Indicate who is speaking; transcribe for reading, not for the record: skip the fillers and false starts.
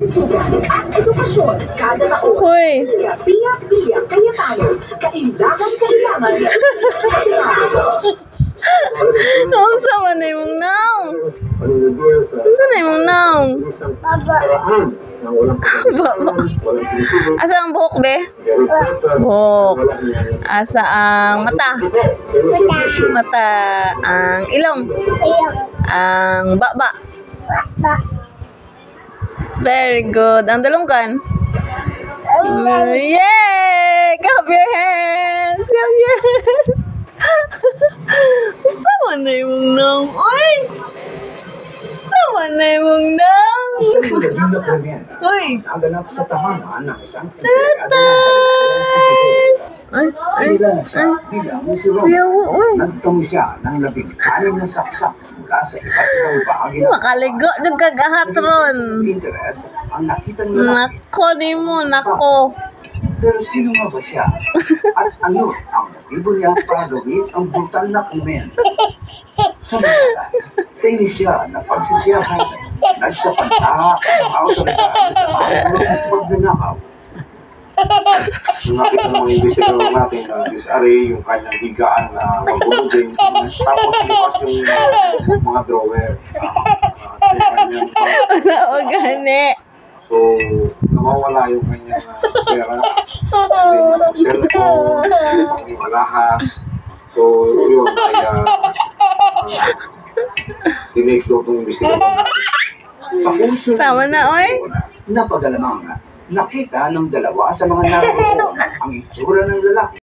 Speaker 1: Sugan at edukasyon kada taon.
Speaker 2: Hoy.
Speaker 1: Piyak-piyak kaya tayo. Kailangan sa Senado.
Speaker 2: Unsa man na imong naong? Unsa na imong naong? Baba. Asa ang buhok, be? Buhok. Asa ang mata? Mata. Ang ilong? Ang baba? Very good. Ang dalungkan? Yay! Clap your hands! Clap your hands! Sama na yung nang. Uy! Sama na yung nang.
Speaker 3: Sa nilaging na premier, naganap sa tahanan ng isang empleyado ng Valenzuela City. Kilala siya bilang si Robert. Nagtumi siya ng 16 na saksak mula sa iba't ibang bahagi ng
Speaker 2: makaligo yung kagahatron.
Speaker 3: Interest ang nakita nila.
Speaker 2: Nako ni mo, nako.
Speaker 3: Pero sino nga ba siya? At ano ang motibo niya para gawin ang brutal na krimen? Samantala, sa inisya na pagsisiyahan, nagsapanta ang autoridad sa mga pagnanakaw.
Speaker 4: Nakita ng mga investigador natin na disarray yung kanyang higaan na magulugin. Tapos yung mga drawer.
Speaker 2: Wala o gani.
Speaker 4: So, nawawala yung kanyang pera. Cellphone, yung alahas. So, yun, kaya tinake doon itong investigador.
Speaker 3: Sa puso
Speaker 2: tama na, oy.
Speaker 3: Napagalamang nakita ng dalawa sa mga naroon ang itsura ng lalaki.